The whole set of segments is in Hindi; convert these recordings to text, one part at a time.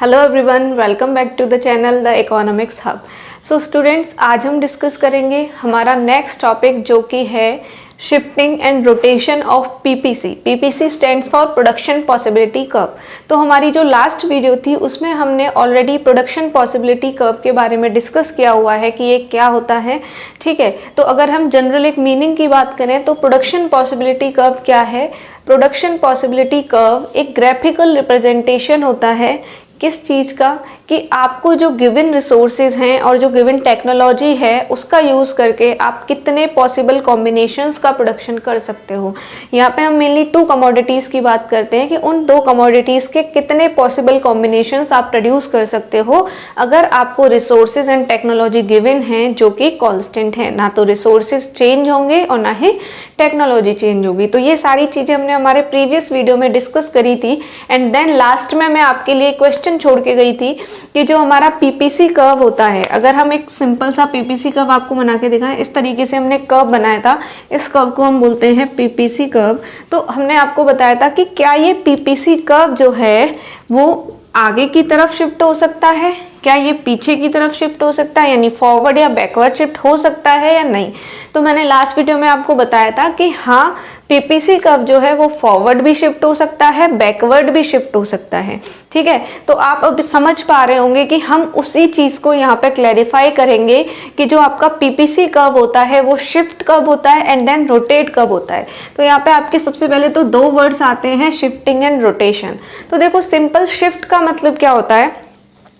Hello everyone, welcome back to the channel the economics hub. So students, आज हम डिस्कस करेंगे हमारा नेक्स्ट टॉपिक जो कि है shifting and rotation of PPC. PPC stands for production possibility curve. तो हमारी जो लास्ट वीडियो थी उसमें हमने ऑलरेडी प्रोडक्शन पॉसिबिलिटी कर्व के बारे में डिस्कस किया हुआ है कि ये क्या होता है। ठीक है, तो अगर हम जनरल एक मीनिंग की बात करें तो प्रोडक्शन पॉसिबिलिटी कर्व क्या है? प्रोडक्शन पॉसिबिलिटी कर्व एक ग्राफिकल रिप्रेजेंटेशन होता है किस चीज़ का, कि आपको जो गिवन रिसोर्सेज हैं और जो गिवन टेक्नोलॉजी है उसका यूज़ करके आप कितने पॉसिबल कॉम्बिनेशंस का प्रोडक्शन कर सकते हो। यहाँ पे हम मेनली 2 कमोडिटीज़ की बात करते हैं कि उन 2 कमोडिटीज़ के कितने पॉसिबल कॉम्बिनेशंस आप प्रोड्यूस कर सकते हो अगर आपको रिसोर्सेज एंड टेक्नोलॉजी गिवन हैं जो कि कॉन्स्टेंट है। ना तो रिसोर्सेज चेंज होंगे और ना ही टेक्नोलॉजी चेंज होगी। तो ये सारी चीज़ें हमने हमारे प्रीवियस वीडियो में डिस्कस करी थी। एंड देन लास्ट में मैं आपके लिए क्वेश्चन छोड़ के गई थी कि जो हमारा पीपीसी कर्व होता है, अगर हम एक सिंपल सा पीपीसी कर्व आपको बना के दिखाएं, इस तरीके से हमने कर्व बनाया था, इस कर्व को हम बोलते हैं पीपीसी कर्व। तो हमने आपको बताया था कि क्या ये पीपीसी कर्व जो है वो आगे की तरफ शिफ्ट हो सकता है, क्या ये पीछे की तरफ शिफ्ट हो सकता है, यानी फॉरवर्ड या बैकवर्ड शिफ्ट हो सकता है या नहीं। तो मैंने लास्ट वीडियो में आपको बताया था कि हाँ, पीपीसी कर्व जो है वो फॉरवर्ड भी शिफ्ट हो सकता है, बैकवर्ड भी शिफ्ट हो सकता है। ठीक है, तो आप अब समझ पा रहे होंगे कि हम उसी चीज को यहाँ पे क्लैरिफाई करेंगे कि जो आपका पीपीसी कर्व होता है वो शिफ्ट कब होता है एंड देन रोटेट कब होता है। तो यहाँ पे आपके सबसे पहले तो 2 वर्ड्स आते हैं, शिफ्टिंग एंड रोटेशन। तो देखो, सिंपल शिफ्ट का मतलब क्या होता है?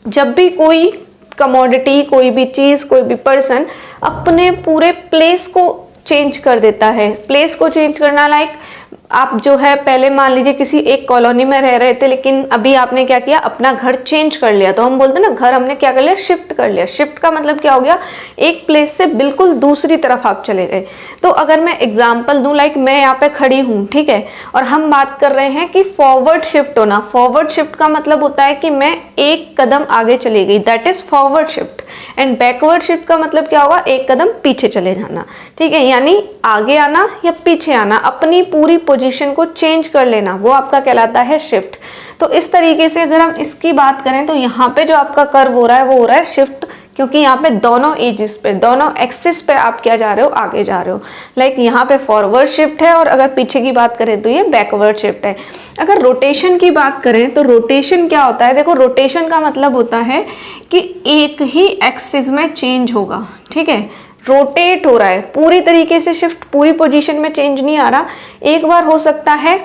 जब भी कोई कमोडिटी, कोई भी चीज, कोई भी पर्सन अपने पूरे प्लेस को चेंज कर देता है। प्लेस को चेंज करना लाइक आप जो है पहले मान लीजिए किसी एक कॉलोनी में रह रहे थे, लेकिन अभी आपने क्या किया, अपना घर चेंज कर लिया। तो हम बोलते हैं ना, घर हमने क्या कर लिया, शिफ्ट कर लिया। शिफ्ट का मतलब क्या हो गया, एक प्लेस से बिल्कुल दूसरी तरफ आप चले गए। तो अगर मैं एग्जांपल दूं, लाइक मैं यहाँ पे खड़ी हूँ, ठीक है, और हम बात कर रहे हैं कि फॉरवर्ड शिफ्ट होना। फॉरवर्ड शिफ्ट का मतलब होता है कि मैं एक कदम आगे चली गई, that is forward shift. And backward shift का मतलब क्या होगा, एक कदम पीछे चले जाना। ठीक है, यानी आगे आना या पीछे आना, अपनी पूरी पोजीशन को चेंज कर लेना, वो आपका कहलाता है शिफ्ट। तो इस तरीके से अगर हम इसकी बात करें तो यहाँ पे जो आपका कर्व हो रहा है वो हो रहा है शिफ्ट, क्योंकि यहाँ पे दोनों एजेस पे, दोनों एक्सिस पे आप क्या जा रहे हो, आगे जा रहे हो। लाइक यहाँ पे फॉरवर्ड शिफ्ट है और अगर पीछे की बात करें तो ये बैकवर्ड शिफ्ट है। अगर रोटेशन की बात करें तो रोटेशन क्या होता है? देखो, रोटेशन का मतलब होता है कि एक ही एक्सिस में चेंज होगा। ठीक है, रोटेट हो रहा है, पूरी तरीके से शिफ्ट, पूरी पोजीशन में चेंज नहीं आ रहा। एक बार हो सकता है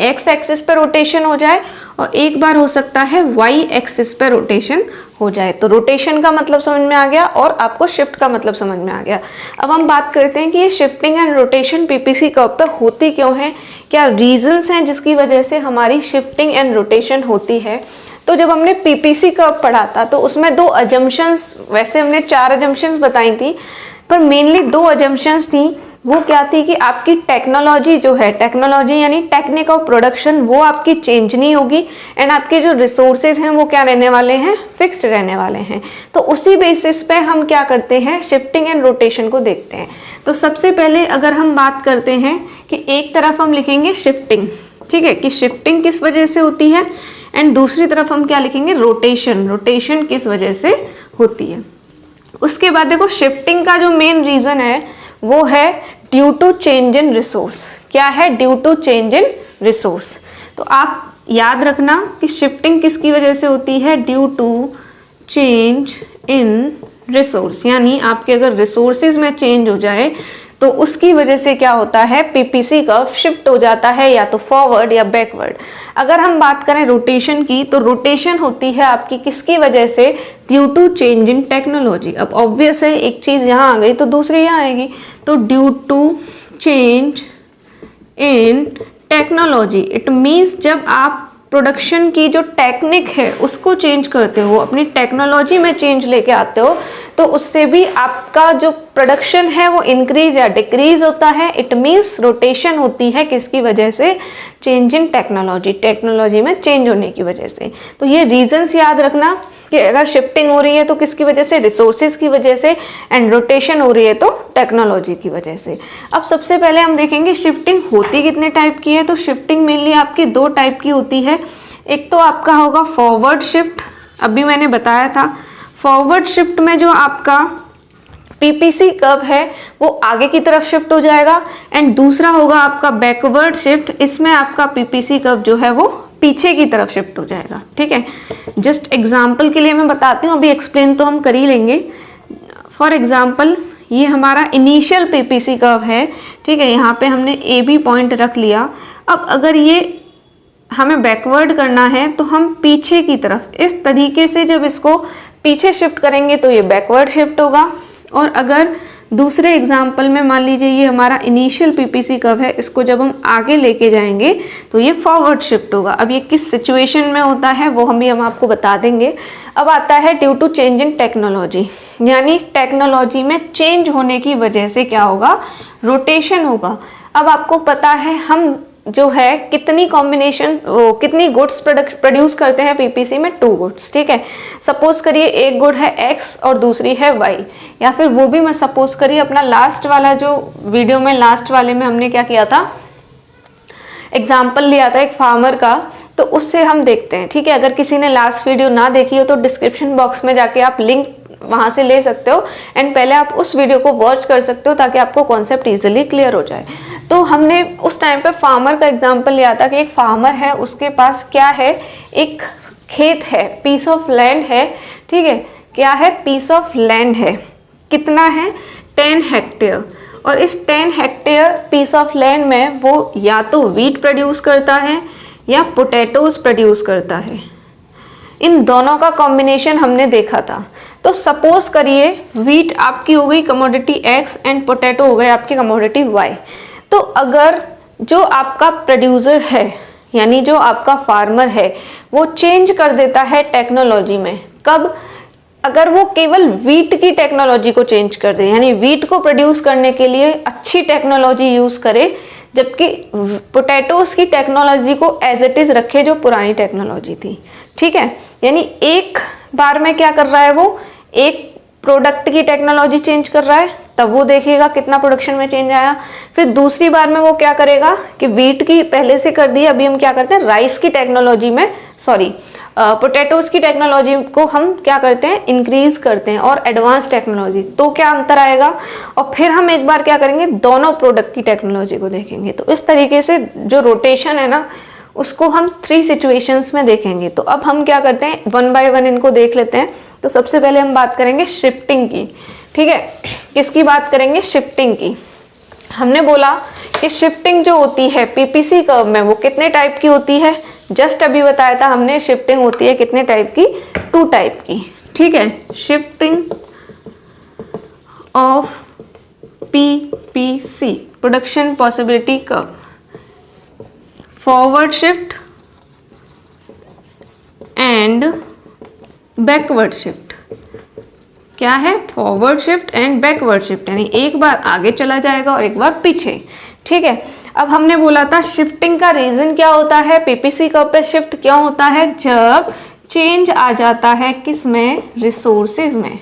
एक्स एक्सिस पे रोटेशन हो जाए और एक बार हो सकता है वाई एक्सिस पे रोटेशन हो जाए। तो रोटेशन का मतलब समझ में आ गया और आपको शिफ्ट का मतलब समझ में आ गया। अब हम बात करते हैं कि ये shifting and rotation PPC curve पे होती क्यों है, क्या रीजंस हैं जिसकी वजह से हमारी शिफ्टिंग एंड रोटेशन होती है। तो जब हमने पीपीसी कर्व पढ़ा था तो उसमें 2 अजम्पशंस, वैसे हमने 4 अजम्पशंस बताई थी, पर मेनली 2 अजम्पशंस थी। वो क्या थी कि आपकी टेक्नोलॉजी जो है, टेक्नोलॉजी यानी टेक्निक ऑफ प्रोडक्शन, वो आपकी चेंज नहीं होगी एंड आपके जो रिसोर्सेज हैं वो क्या रहने वाले हैं, फिक्स्ड रहने वाले हैं। तो उसी बेसिस पे हम क्या करते हैं, शिफ्टिंग एंड रोटेशन को देखते हैं। तो सबसे पहले अगर हम बात करते हैं कि एक तरफ हम लिखेंगे शिफ्टिंग, ठीक है, कि शिफ्टिंग किस वजह से होती है, एंड दूसरी तरफ हम क्या लिखेंगे, रोटेशन, रोटेशन किस वजह से होती है। उसके बाद देखो, शिफ्टिंग का जो मेन रीजन है वो है due to change in resource. क्या है? Due to change in resource. तो आप याद रखना कि शिफ्टिंग किसकी वजह से होती है, due to change in resource. यानी आपके अगर रिसोर्सेज में चेंज हो जाए तो उसकी वजह से क्या होता है, पीपीसी कर्व शिफ्ट हो जाता है या तो फॉरवर्ड या बैकवर्ड। अगर हम बात करें रोटेशन की, तो रोटेशन होती है आपकी किसकी वजह से, due to change in technology. अब ऑब्वियस है, एक चीज यहाँ आ गई तो दूसरी यहाँ आएगी। तो due to change in technology, it means जब आप प्रोडक्शन की जो टेक्निक है उसको चेंज करते हो, अपनी टेक्नोलॉजी में चेंज लेके आते हो, तो उससे भी आपका जो प्रोडक्शन है वो इंक्रीज या डिक्रीज होता है। इट मीन्स रोटेशन होती है किसकी वजह से, चेंज इन टेक्नोलॉजी, टेक्नोलॉजी में चेंज होने की वजह से। तो ये रीजंस याद रखना कि अगर शिफ्टिंग हो रही है तो किसकी वजह से, रिसोर्सेज की वजह से, एंड रोटेशन हो रही है तो टेक्नोलॉजी की वजह से। अब सबसे पहले हम देखेंगे शिफ्टिंग होती कितने टाइप की है। तो शिफ्टिंग मेनली आपकी 2 टाइप की होती है। एक तो आपका होगा फॉरवर्ड शिफ्ट, अभी मैंने बताया था फॉरवर्ड शिफ्ट में जो आपका पीपीसी कर्व है वो आगे की तरफ शिफ्ट हो जाएगा, एंड दूसरा होगा आपका बैकवर्ड शिफ्ट, इसमें आपका पीपीसी कर्व जो है वो पीछे की तरफ शिफ्ट हो जाएगा। ठीक है, जस्ट एग्जांपल के लिए मैं बताती हूँ, अभी एक्सप्लेन तो हम कर ही लेंगे। फॉर एग्जांपल ये हमारा इनिशियल पीपीसी कर्व है, ठीक है, यहाँ पे हमने ए बी पॉइंट रख लिया। अब अगर ये हमें बैकवर्ड करना है तो हम पीछे की तरफ इस तरीके से जब इसको पीछे शिफ्ट करेंगे तो ये बैकवर्ड शिफ्ट होगा, और अगर दूसरे एग्जाम्पल में मान लीजिए ये हमारा इनिशियल पीपीसी कर्व है, इसको जब हम आगे लेके जाएंगे तो ये फॉरवर्ड शिफ्ट होगा। अब ये किस सिचुएशन में होता है वो हम आपको बता देंगे। अब आता है due to change in technology, यानी टेक्नोलॉजी में चेंज होने की वजह से क्या होगा, रोटेशन होगा। अब आपको पता है हम जो है कितनी कॉम्बिनेशन कितनी गुड्स प्रोड्यूस करते हैं पीपीसी में, 2 गुड्स। ठीक है, सपोज करिए एक गुड है एक्स और दूसरी है वाई, या फिर वो भी मैं सपोज करिए अपना लास्ट वाला जो वीडियो में लास्ट वाले में हमने क्या किया था, एग्जाम्पल लिया था एक फार्मर का, तो उससे हम देखते हैं। ठीक है, अगर किसी ने लास्ट वीडियो ना देखी हो तो डिस्क्रिप्शन बॉक्स में जाके आप लिंक वहां से ले सकते हो, एंड पहले आप उस वीडियो को वॉच कर सकते हो ताकि आपको कॉन्सेप्ट इजीली क्लियर हो जाए। तो हमने उस टाइम पे फार्मर का एग्जांपल लिया था कि एक फार्मर है, उसके पास क्या है, एक खेत है, पीस ऑफ लैंड है। ठीक है, क्या है, पीस ऑफ लैंड है, कितना है, 10 हेक्टेयर, और इस 10 हेक्टेयर पीस ऑफ लैंड में वो या तो वीट प्रोड्यूस करता है या पोटैटोज प्रोड्यूस करता है। इन दोनों का कॉम्बिनेशन हमने देखा था। तो सपोज करिए वीट आपकी हो गई कमोडिटी एक्स एंड पोटैटो हो गए आपकी कमोडिटी वाई। तो अगर जो आपका प्रोड्यूसर है यानी जो आपका फार्मर है वो चेंज कर देता है टेक्नोलॉजी में, कब, अगर वो केवल वीट की टेक्नोलॉजी को चेंज कर दे, यानी वीट को प्रोड्यूस करने के लिए अच्छी टेक्नोलॉजी यूज करे, जबकि पोटैटोज की टेक्नोलॉजी को एज इट इज रखे जो पुरानी टेक्नोलॉजी थी। ठीक है, यानी एक बार में क्या कर रहा है वो, एक प्रोडक्ट की टेक्नोलॉजी चेंज कर रहा है, तब वो देखेगा कितना प्रोडक्शन में चेंज आया। फिर दूसरी बार में वो क्या करेगा कि वीट की पहले से कर दी, अभी हम क्या करते हैं राइस की टेक्नोलॉजी में, सॉरी पोटैटोज की टेक्नोलॉजी को हम क्या करते हैं, इंक्रीज करते हैं और एडवांस टेक्नोलॉजी, तो क्या अंतर आएगा। और फिर हम एक बार क्या करेंगे, दोनों प्रोडक्ट की टेक्नोलॉजी को देखेंगे। तो इस तरीके से जो रोटेशन है ना उसको हम 3 सिचुएशंस में देखेंगे। तो अब हम क्या करते हैं, 1 बाय 1 इनको देख लेते हैं। तो सबसे पहले हम बात करेंगे शिफ्टिंग की। ठीक है, किसकी बात करेंगे, शिफ्टिंग की। हमने बोला कि शिफ्टिंग जो होती है पीपीसी कर्व में वो कितने टाइप की होती है, जस्ट अभी बताया था हमने, शिफ्टिंग होती है कितने टाइप की, 2 टाइप की। ठीक है, shifting of PPC production possibility curve, forward shift and backward shift. क्या है, forward shift and backward shift, यानी एक बार आगे चला जाएगा और एक बार पीछे। ठीक है, अब हमने बोला था शिफ्टिंग का रीजन क्या होता है, पीपीसी कर्व पे शिफ्ट क्यों होता है, जब चेंज आ जाता है किस में, रिसोर्सेज में।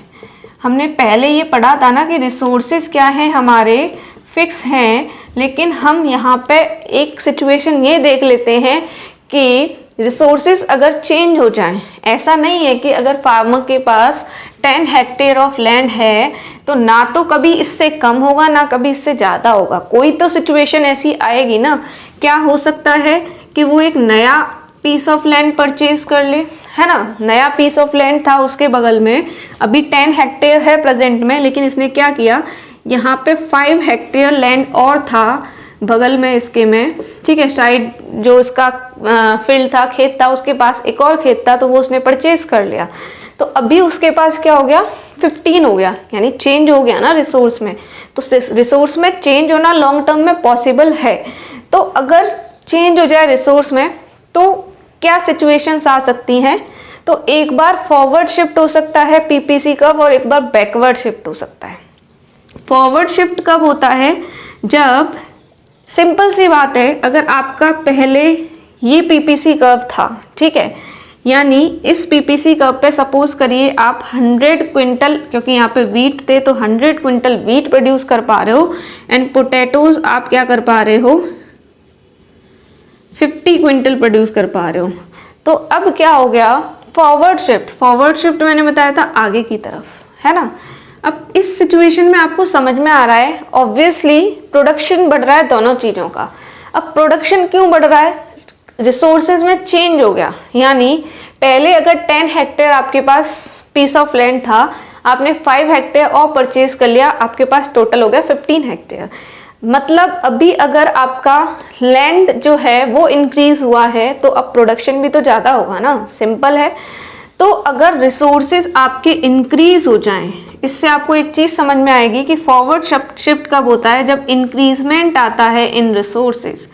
हमने पहले ये पढ़ा था ना कि रिसोर्सेज क्या है, हमारे फिक्स हैं, लेकिन हम यहाँ पे एक सिचुएशन ये देख लेते हैं कि रिसोर्सेज अगर चेंज हो जाएं, ऐसा नहीं है कि अगर फार्मर के पास 10 हेक्टेयर ऑफ लैंड है तो ना तो कभी इससे कम होगा ना कभी इससे ज़्यादा होगा, कोई तो सिचुएशन ऐसी आएगी ना। क्या हो सकता है कि वो एक नया पीस ऑफ लैंड परचेज कर ले, है ना, नया पीस ऑफ लैंड था उसके बगल में, अभी 10 हेक्टेयर है प्रेजेंट में, लेकिन इसने क्या किया, यहाँ पे 5 हेक्टेयर लैंड और था बगल में इसके में। ठीक है, साइड जो इसका फील्ड था, खेत था, उसके पास एक और खेत था, तो वो उसने परचेज कर लिया। तो अभी उसके पास क्या हो गया, 15 हो गया, यानी चेंज हो गया ना रिसोर्स में। तो रिसोर्स में चेंज होना लॉन्ग टर्म में पॉसिबल है। तो अगर चेंज हो जाए रिसोर्स में तो क्या सिचुएशंस आ सकती हैं, तो एक बार फॉरवर्ड शिफ्ट हो सकता है पीपीसी कर्व और एक बार बैकवर्ड शिफ्ट हो सकता है। फॉरवर्ड शिफ्ट कब होता है, जब सिंपल सी बात है, अगर आपका पहले ये पीपीसी कर्व था, ठीक है, यानी इस पीपीसी कर्व पे सपोज करिए आप 100 क्विंटल, क्योंकि यहाँ पे वीट थे तो 100 क्विंटल वीट प्रोड्यूस कर पा रहे हो, एंड पोटैटोज आप क्या कर पा रहे हो, 50 क्विंटल प्रोड्यूस कर पा रहे हो। तो अब क्या हो गया, फॉरवर्ड शिफ्ट मैंने बताया था आगे की तरफ, है ना। अब इस सिचुएशन में आपको समझ में आ रहा है, ऑब्वियसली प्रोडक्शन बढ़ रहा है दोनों चीज़ों का। अब प्रोडक्शन क्यों बढ़ रहा है, रिसोर्सेज में चेंज हो गया। यानी पहले अगर 10 हेक्टेयर आपके पास पीस ऑफ लैंड था, आपने 5 हेक्टेयर और परचेज कर लिया, आपके पास टोटल हो गया 15 हेक्टेयर। मतलब अभी अगर आपका लैंड जो है वो इंक्रीज हुआ है तो अब प्रोडक्शन भी तो ज़्यादा होगा ना, सिंपल है। तो अगर रिसोर्सेज आपके इंक्रीज हो जाएं, इससे आपको एक चीज़ समझ में आएगी कि फॉरवर्ड शिफ्ट कब होता है, जब इंक्रीजमेंट आता है इन रिसोर्सेज।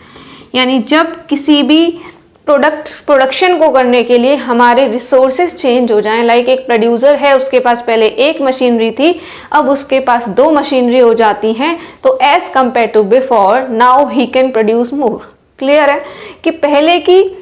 यानी जब किसी भी प्रोडक्शन को करने के लिए हमारे रिसोर्सेज चेंज हो जाएं। लाइक एक प्रोड्यूसर है, उसके पास पहले एक मशीनरी थी, अब उसके पास 2 मशीनरी हो जाती हैं, तो as compare to before now he can produce more. Clear है कि पहले की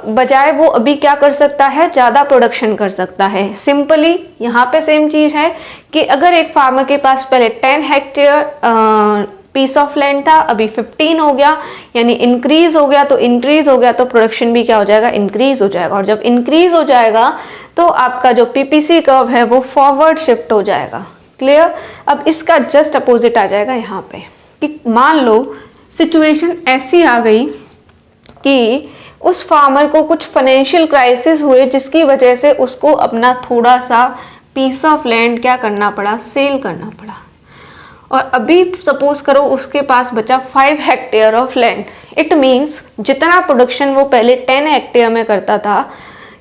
बजाय वो अभी क्या कर सकता है, ज़्यादा प्रोडक्शन कर सकता है। सिंपली यहाँ पे सेम चीज़ है कि अगर एक फार्मर के पास पहले 10 हेक्टेयर पीस ऑफ लैंड था, अभी 15 हो गया, यानी इंक्रीज हो गया, तो प्रोडक्शन भी क्या हो जाएगा, इंक्रीज हो जाएगा। और जब इंक्रीज हो जाएगा तो आपका जो पीपीसी कर्व है वो फॉरवर्ड शिफ्ट हो जाएगा। क्लियर। अब इसका जस्ट अपोजिट आ जाएगा यहाँ पे कि मान लो सिचुएशन ऐसी आ गई कि उस फार्मर को कुछ फाइनेंशियल क्राइसिस हुए, जिसकी वजह से उसको अपना थोड़ा सा पीस ऑफ लैंड क्या करना पड़ा, सेल करना पड़ा। और अभी सपोज करो उसके पास बचा 5 hectare of land. It means जितना प्रोडक्शन वो पहले 10 हेक्टेयर में करता था,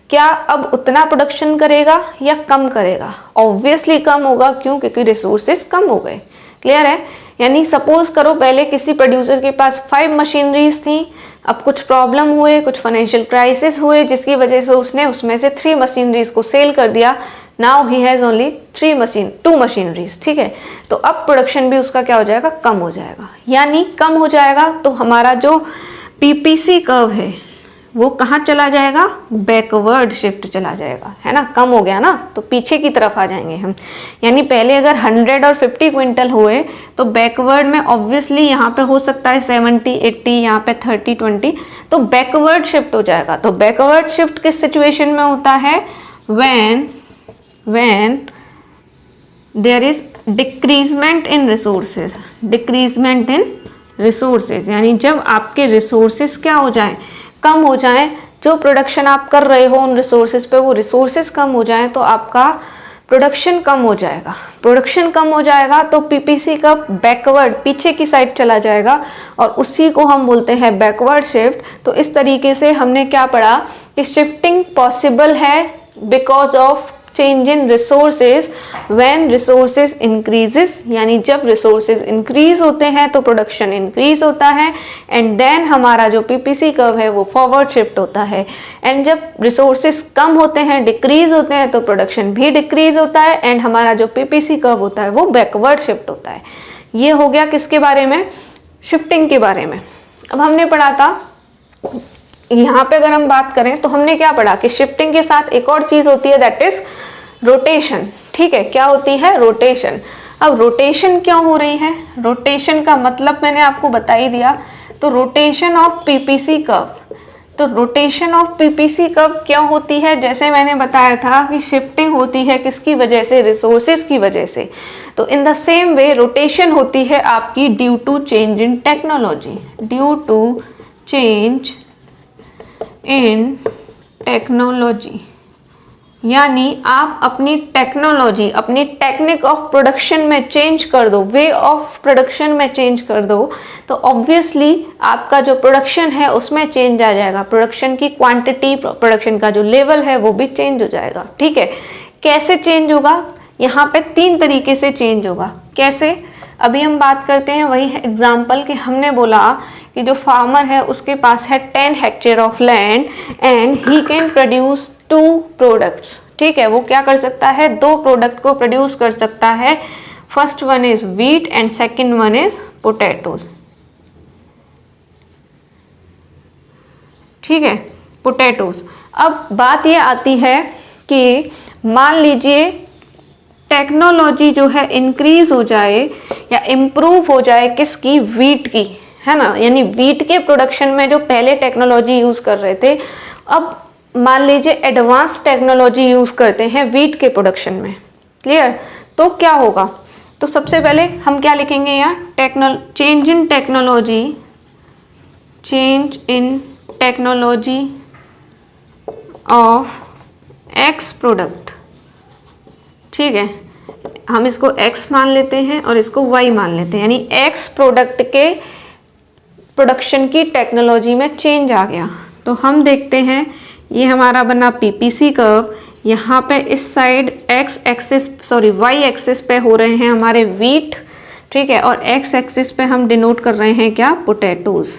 क्या अब उतना प्रोडक्शन करेगा या कम करेगा? ऑब्वियसली कम होगा। क्यों? क्योंकि रिसोर्सेज कम हो गए। क्लियर है। यानी सपोज करो पहले किसी प्रोड्यूसर के पास 5 मशीनरीज थी, अब कुछ प्रॉब्लम हुए, कुछ फाइनेंशियल क्राइसिस हुए, जिसकी वजह से उसने उसमें से 3 मशीनरीज को सेल कर दिया। Now he has only 2 machineries. ठीक है। तो अब प्रोडक्शन भी उसका क्या हो जाएगा, कम हो जाएगा। यानी कम हो जाएगा तो हमारा जो पीपीसी कर्व है वो कहाँ चला जाएगा, बैकवर्ड शिफ्ट चला जाएगा, है ना। कम हो गया ना, तो पीछे की तरफ आ जाएंगे हम। यानी पहले अगर 100 और 50 क्विंटल हुए तो बैकवर्ड में ऑब्वियसली यहाँ पे हो सकता है 70, 80, यहाँ पे 30, 20, तो बैकवर्ड शिफ्ट हो जाएगा। तो बैकवर्ड शिफ्ट किस सिचुएशन में होता है, when there is decreasement in resources, यानी जब आपके रिसोर्सेज क्या हो जाए, कम हो जाए। जो प्रोडक्शन आप कर रहे हो उन रिसोर्सेज पे, वो रिसोर्सेज कम हो जाए तो आपका प्रोडक्शन कम हो जाएगा। प्रोडक्शन कम हो जाएगा तो पीपीसी का बैकवर्ड, पीछे की साइड चला जाएगा, और उसी को हम बोलते हैं बैकवर्ड शिफ्ट। तो इस तरीके से हमने क्या पढ़ा कि शिफ्टिंग पॉसिबल है because of change in resources when resources increases. यानी जब रिसोर्सेज इंक्रीज होते हैं तो प्रोडक्शन इंक्रीज होता है, एंड देन हमारा जो पीपीसी कर्व है वो फॉरवर्ड शिफ्ट होता है। एंड जब रिसोर्सेज कम होते हैं, डिक्रीज होते हैं, तो प्रोडक्शन भी डिक्रीज होता है, एंड हमारा जो पीपीसी कर्व होता है वो बैकवर्ड शिफ्ट होता है। ये हो गया किसके बारे में, शिफ्टिंग के बारे में। अब हमने पढ़ा था, यहाँ पे अगर हम बात करें तो हमने क्या पढ़ा कि शिफ्टिंग के साथ एक और चीज होती है, दैट इज रोटेशन। ठीक है। क्या होती है, रोटेशन। अब रोटेशन क्यों हो रही है, रोटेशन का मतलब मैंने आपको बता ही दिया। तो रोटेशन ऑफ पीपीसी कर्व, तो रोटेशन ऑफ पीपीसी कर्व क्यों होती है, जैसे मैंने बताया था कि शिफ्टिंग होती है किसकी वजह से, रिसोर्सेज की वजह से। तो in the same way rotation होती है आपकी due to change in technology, due to change in technology. यानी आप अपनी टेक्नोलॉजी, अपनी टेक्निक ऑफ प्रोडक्शन में चेंज कर दो, वे ऑफ प्रोडक्शन में चेंज कर दो, तो ऑब्वियसली आपका जो प्रोडक्शन है उसमें चेंज आ जाएगा। प्रोडक्शन की क्वांटिटी, प्रोडक्शन का जो लेवल है वो भी चेंज हो जाएगा। ठीक है। कैसे चेंज होगा, यहाँ पे 3 तरीके से चेंज होगा। कैसे, अभी हम बात करते हैं वही एग्जाम्पल कि हमने बोला कि जो फार्मर है उसके पास है 10 hectare of land and he can produce 2 products. ठीक है। वो क्या कर सकता है, 2 प्रोडक्ट को प्रोड्यूस कर सकता है। First one is wheat and second one is potatoes. ठीक है, पोटैटोज। अब बात ये आती है कि मान लीजिए टेक्नोलॉजी जो है इंक्रीज हो जाए या इम्प्रूव हो जाए, किसकी, वीट की, है ना। यानी वीट के प्रोडक्शन में जो पहले टेक्नोलॉजी यूज कर रहे थे, अब मान लीजिए एडवांस टेक्नोलॉजी यूज़ करते हैं वीट के प्रोडक्शन में, क्लियर, तो क्या होगा, तो सबसे पहले हम क्या लिखेंगे यहाँ, change in technology of x product, ठीक है, हम इसको x मान लेते हैं और इसको y मान लेते हैं, यानी x प्रोडक्ट के प्रोडक्शन की टेक्नोलॉजी में चेंज आ गया। तो हम देखते हैं ये हमारा बना पीपीसी कर्व, यहाँ पे इस साइड y एक्सिस पे हो रहे हैं हमारे वीट, ठीक है, और x एक्सिस पे हम डिनोट कर रहे हैं क्या, पोटैटोज,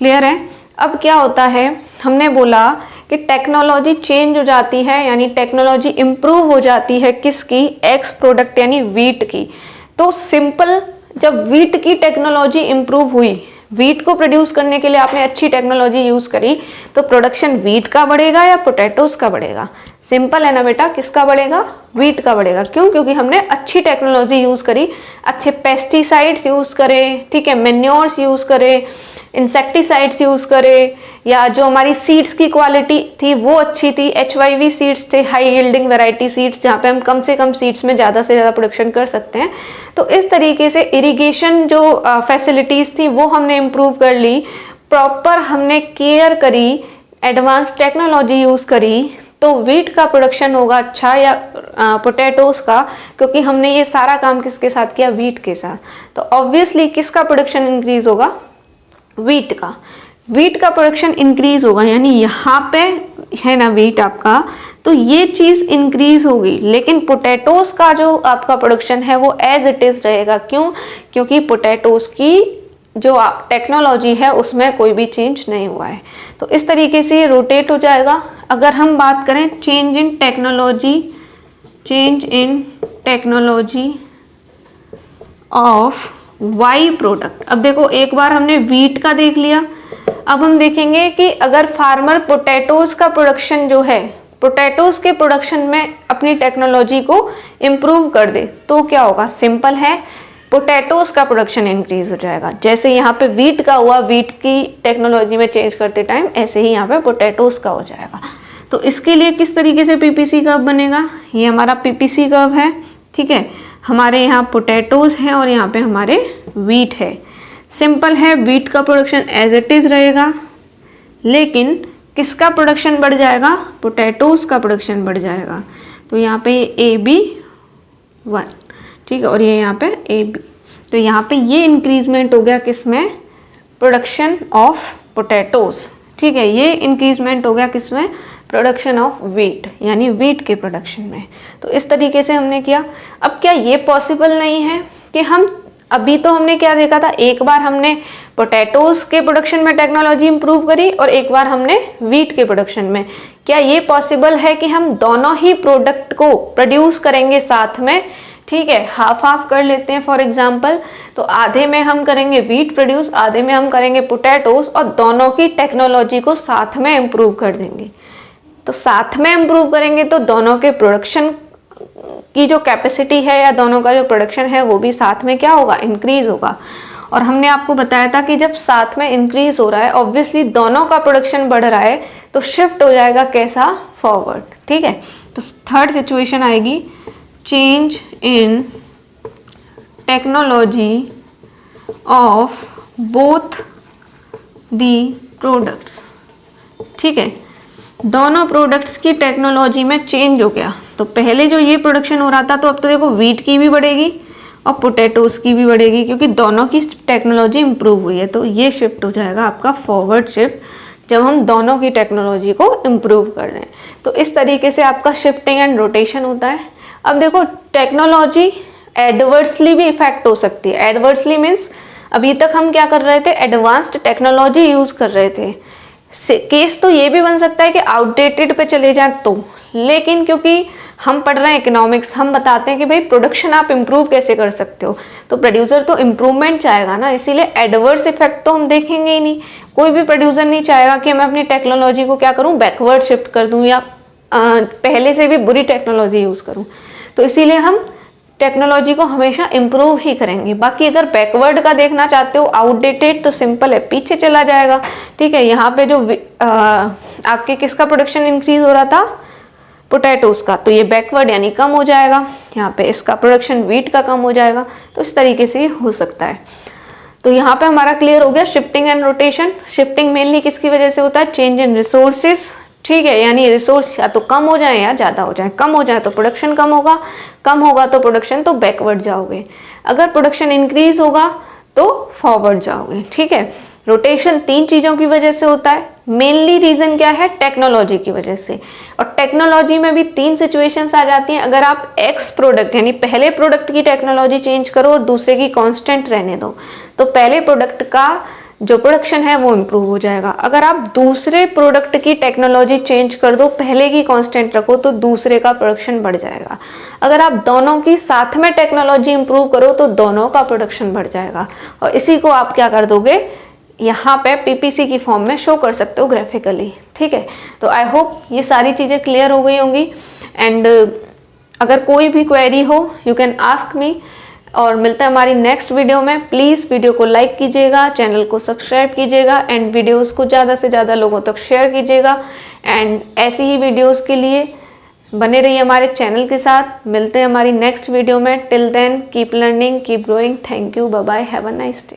क्लियर है। अब क्या होता है, हमने बोला कि टेक्नोलॉजी चेंज हो जाती है, यानी टेक्नोलॉजी इम्प्रूव हो जाती है किसकी, एक्स प्रोडक्ट यानी वीट की। तो सिंपल, जब वीट की टेक्नोलॉजी इम्प्रूव हुई, वीट को प्रोड्यूस करने के लिए आपने अच्छी टेक्नोलॉजी यूज करी, तो प्रोडक्शन वीट का बढ़ेगा या पोटैटोज का बढ़ेगा, सिंपल है ना बेटा, किसका बढ़ेगा, वीट का बढ़ेगा। क्यों, क्योंकि हमने अच्छी टेक्नोलॉजी यूज करी, अच्छे पेस्टिसाइड्स यूज करे, ठीक है, मैन्योर्स यूज करे, इंसेक्टिसाइड्स यूज करे, या जो हमारी सीड्स की क्वालिटी थी वो अच्छी थी, HYV सीड्स थे, हाई यील्डिंग वैरायटी सीड्स, जहाँ पे हम कम से कम सीड्स में ज़्यादा से ज़्यादा प्रोडक्शन कर सकते हैं। तो इस तरीके से इरिगेशन जो फैसिलिटीज़ थी वो हमने इम्प्रूव कर ली, प्रॉपर हमने केयर करी, एडवांस टेक्नोलॉजी यूज़ करी, तो वीट का प्रोडक्शन होगा अच्छा या पोटैटोज का, क्योंकि हमने ये सारा काम किसके साथ किया, वीट के साथ। तो ऑब्वियसली किसका प्रोडक्शन इंक्रीज होगा, वीट का, वीट का प्रोडक्शन इंक्रीज होगा, यानी यहाँ पे है ना वीट आपका, तो ये चीज़ इंक्रीज होगी, लेकिन पोटैटोज का जो आपका प्रोडक्शन है वो एज इट इज रहेगा। क्यों, क्योंकि पोटैटोज की जो टेक्नोलॉजी है उसमें कोई भी चेंज नहीं हुआ है। तो इस तरीके से ये रोटेट हो जाएगा। अगर हम बात करें change in technology of Y product, अब देखो एक बार हमने वीट का देख लिया, अब हम देखेंगे कि अगर फार्मर पोटैटोज का प्रोडक्शन जो है, पोटैटोज के प्रोडक्शन में अपनी टेक्नोलॉजी को इम्प्रूव कर दे, तो क्या होगा, सिंपल है, पोटैटोज का प्रोडक्शन इंक्रीज हो जाएगा। जैसे यहाँ पे वीट का हुआ, वीट की टेक्नोलॉजी में चेंज करते टाइम, ऐसे ही यहाँ पे पोटैटोज का हो जाएगा। तो इसके लिए किस तरीके से पीपीसी कर्व बनेगा, ये हमारा पीपीसी कर्व है, ठीक है, हमारे यहाँ पोटैटोज हैं और यहाँ पे हमारे वीट है। सिंपल है, वीट का प्रोडक्शन एज इट इज रहेगा, लेकिन किसका प्रोडक्शन बढ़ जाएगा, पोटैटोज का प्रोडक्शन बढ़ जाएगा। तो यहाँ पे ये AB1, ठीक है, और ये यहाँ पे AB, तो यहाँ पे ये इंक्रीजमेंट हो गया किसमें, प्रोडक्शन ऑफ पोटैटोज, ठीक है, ये इंक्रीजमेंट हो गया किसमें, प्रोडक्शन ऑफ वीट, यानी वीट के प्रोडक्शन में। तो इस तरीके से हमने किया। अब क्या ये पॉसिबल नहीं है कि हम, अभी तो हमने क्या देखा था, एक बार हमने पोटैटोज के प्रोडक्शन में टेक्नोलॉजी इंप्रूव करी और एक बार हमने वीट के प्रोडक्शन में, क्या ये पॉसिबल है कि हम दोनों ही प्रोडक्ट को प्रोड्यूस करेंगे साथ में, ठीक है, हाफ हाफ कर लेते हैं फॉर एग्जांपल, तो आधे में हम करेंगे वीट प्रोड्यूस, आधे में हम करेंगे पोटैटोज, और दोनों की टेक्नोलॉजी को साथ में इम्प्रूव कर देंगे। तो साथ में इम्प्रूव करेंगे तो दोनों के प्रोडक्शन की जो कैपेसिटी है या दोनों का जो प्रोडक्शन है वो भी साथ में क्या होगा, इंक्रीज होगा। और हमने आपको बताया था कि जब साथ में इंक्रीज हो रहा है, ऑब्वियसली दोनों का प्रोडक्शन बढ़ रहा है, तो शिफ्ट हो जाएगा कैसा, फॉरवर्ड, ठीक है। तो थर्ड सिचुएशन आएगी, change in technology of both the products, ठीक है, दोनों प्रोडक्ट्स की टेक्नोलॉजी में चेंज हो गया। तो पहले जो ये प्रोडक्शन हो रहा था, तो अब तो देखो वीट की भी बढ़ेगी और पोटैटोज की भी बढ़ेगी, क्योंकि दोनों की टेक्नोलॉजी इंप्रूव हुई है। तो ये शिफ्ट हो जाएगा आपका फॉरवर्ड शिफ्ट, जब हम दोनों की टेक्नोलॉजी को इम्प्रूव कर दें। तो इस तरीके से आपका शिफ्टिंग एंड रोटेशन होता है। अब देखो टेक्नोलॉजी एडवर्सली भी इफेक्ट हो सकती है। एडवर्सली मीन्स अभी तक हम क्या कर रहे थे, एडवांस्ड टेक्नोलॉजी यूज कर रहे थे। केस तो ये भी बन सकता है कि आउटडेटेड पे चले जाएं तो, लेकिन क्योंकि हम पढ़ रहे हैं इकोनॉमिक्स, हम बताते हैं कि भाई प्रोडक्शन आप इम्प्रूव कैसे कर सकते हो, तो प्रोड्यूसर तो इम्प्रूवमेंट चाहेगा ना, इसीलिए एडवर्स इफेक्ट तो हम देखेंगे ही नहीं। कोई भी प्रोड्यूसर नहीं चाहेगा कि मैं अपनी टेक्नोलॉजी को क्या करूं, बैकवर्ड शिफ्ट कर दूं या पहले से भी बुरी टेक्नोलॉजी यूज करूं। तो इसीलिए हम टेक्नोलॉजी को हमेशा इम्प्रूव ही करेंगे। बाकी अगर बैकवर्ड का देखना चाहते हो, आउटडेटेड, तो सिंपल है, पीछे चला जाएगा। ठीक है, यहाँ पे जो आपके किसका प्रोडक्शन इंक्रीज हो रहा था, पोटैटोज का, तो ये बैकवर्ड यानी कम हो जाएगा। यहाँ पे इसका प्रोडक्शन व्हीट का कम हो जाएगा। तो इस तरीके से हो सकता है। तो यहाँ पे हमारा क्लियर हो गया shifting and rotation. Shifting mainly किसकी वजह से होता है, चेंज इन रिसोर्सेज। ठीक है, यानी रिसोर्स या तो कम हो जाए या ज़्यादा हो जाए। कम हो जाए तो प्रोडक्शन कम होगा, कम होगा तो प्रोडक्शन तो बैकवर्ड जाओगे। अगर प्रोडक्शन इंक्रीज होगा तो फॉरवर्ड जाओगे। ठीक है, रोटेशन 3 चीज़ों की वजह से होता है। मेनली रीज़न क्या है, टेक्नोलॉजी की वजह से। और टेक्नोलॉजी में भी 3 सिचुएशंस आ जाती हैं। अगर आप एक्स प्रोडक्ट यानी पहले प्रोडक्ट की टेक्नोलॉजी चेंज करो और दूसरे की कांस्टेंट रहने दो, तो पहले प्रोडक्ट का जो प्रोडक्शन है वो इम्प्रूव हो जाएगा। अगर आप दूसरे प्रोडक्ट की टेक्नोलॉजी चेंज कर दो, पहले की कांस्टेंट रखो, तो दूसरे का प्रोडक्शन बढ़ जाएगा। अगर आप दोनों की साथ में टेक्नोलॉजी इम्प्रूव करो तो दोनों का प्रोडक्शन बढ़ जाएगा। और इसी को आप क्या कर दोगे, यहाँ पे पीपीसी की फॉर्म में शो कर सकते हो ग्राफिकली। ठीक है, तो आई होप ये सारी चीज़ें क्लियर हो गई होंगी। एंड अगर कोई भी क्वेरी हो यू कैन आस्क मी। और मिलते हैं हमारी नेक्स्ट वीडियो में। प्लीज़ वीडियो को लाइक कीजिएगा, चैनल को सब्सक्राइब कीजिएगा एंड वीडियोस को ज़्यादा से ज़्यादा लोगों तक शेयर कीजिएगा। एंड ऐसी ही वीडियोस के लिए बने रहिए हमारे चैनल के साथ। मिलते हैं हमारी नेक्स्ट वीडियो में। Till then keep learning, keep growing. Thank you, bye bye, have a nice day.